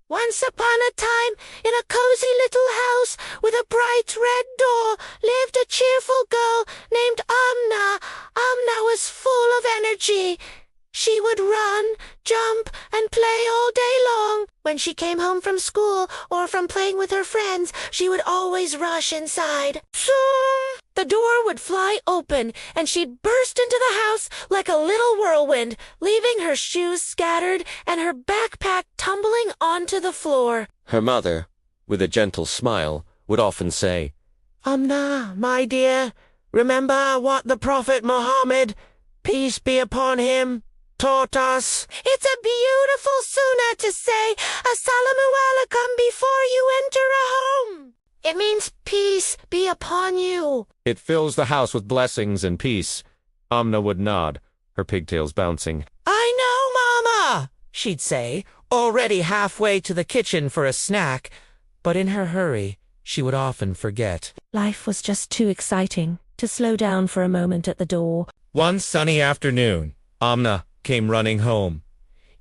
Once upon a time, in a cozy little house with a bright red door, lived a cheerful girl named Amna. Amna was full of energy. She would run, jump, and play all day long. When she came home from school or from playing with her friends, she would always rush inside. Zoom! The door would fly open, and she'd burst into the house like a little whirlwind, leaving her shoes scattered and her backpack tumbling onto the floor. Her mother, with a gentle smile, would often say, Amna, my dear, remember what the Prophet Muhammad, peace be upon him, taught us. It's a beautiful sunnah to say Assalamu alaikum before you enter a home. It means peace be upon you. "It fills the house with blessings and peace." Amna would nod, her pigtails bouncing. I know, Mama, she'd say, already halfway to the kitchen for a snack. But in her hurry, she would often forget. Life was just too exciting to slow down for a moment at the door. One sunny afternoon, Amna came running home,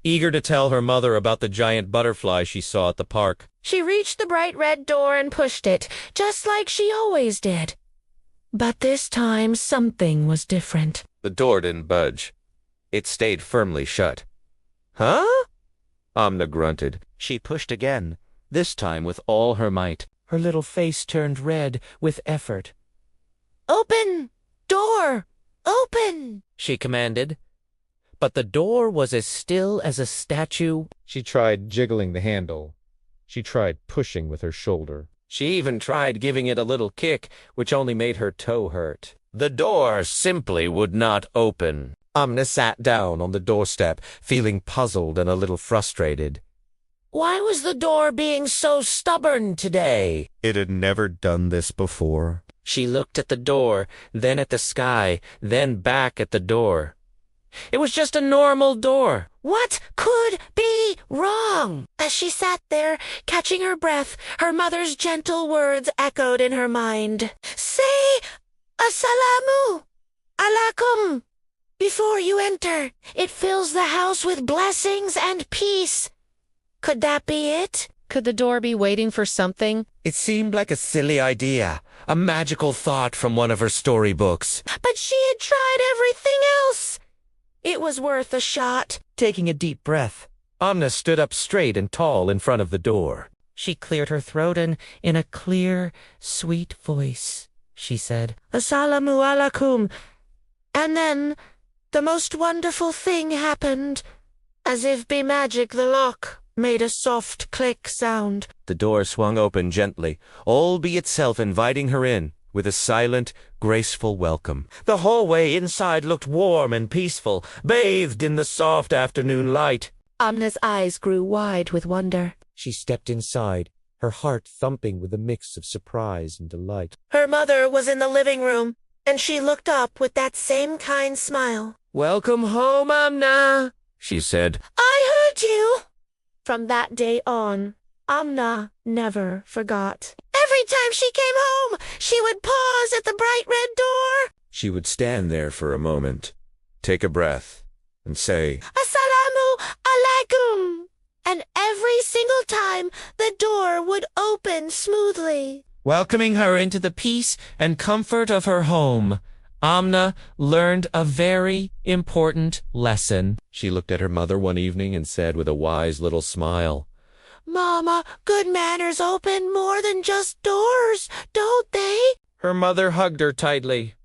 eager to tell her mother about the giant butterfly she saw at the park. She reached the bright red door and pushed it, just like she always did. But this time something was different. The door didn't budge. It stayed firmly shut. "Huh?" Amna grunted. She pushed again, this time with all her might. Her little face turned red with effort. Open! Door! Open! She commanded. But the door was as still as a statue. She tried jiggling the handle. She tried pushing with her shoulder. She even tried giving it a little kick, which only made her toe hurt. The door simply would not open. Amna sat down on the doorstep, feeling puzzled and a little frustrated. Why was the door being so stubborn today? It had never done this before. She looked at the door, then at the sky, then back at the door. It was just a normal door. What could be wrong? As she sat there, catching her breath, her mother's gentle words echoed in her mind. Say, Assalamu alaikum before you enter. It fills the house with blessings and peace. Could that be it? Could the door be waiting for something? It seemed like a silly idea, a magical thought from one of her storybooks. But she had tried everything else. It was worth a shot. Taking a deep breath, Amna stood up straight and tall in front of the door. she cleared her throat and, in a clear, sweet voice, she said, Assalamu alaikum. And then the most wonderful thing happened. As if by magic, the lock made a soft click sound. The door swung open gently, all by itself inviting her in, with a silent, graceful welcome. The hallway inside looked warm and peaceful, bathed in the soft afternoon light. Amna's eyes grew wide with wonder. She stepped inside, her heart thumping with a mix of surprise and delight. Her mother was in the living room, and she looked up with that same kind smile. Welcome home, Amna, she said. I heard you. From that day on, Amna never forgot. Every time she came home, she would pause at the bright red door. She would stand there for a moment, take a breath, and say, Assalamu alaikum. And every single time, the door would open smoothly, welcoming her into the peace and comfort of her home. Amna learned a very important lesson. She looked at her mother one evening and said with a wise little smile, Mama, good manners open more than just doors, don't they? Her mother hugged her tightly.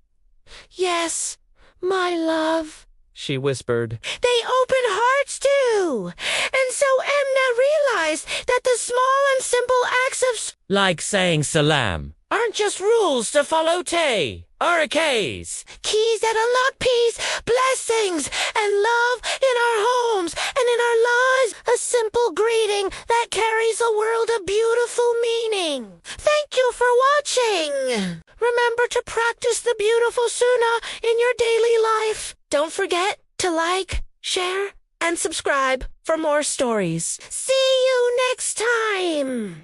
Yes, my love, she whispered. They open hearts too. And so Amna realized that the small and simple acts of like saying Salam aren't just rules to follow are keys that unlock peace, blessings, and love in our homes and in our lives. A simple greeting that carries a world of beautiful meaning. Thank you for watching. Remember to practice the beautiful sunnah in your daily life. Don't forget to like, share, and subscribe for more stories. See you next time.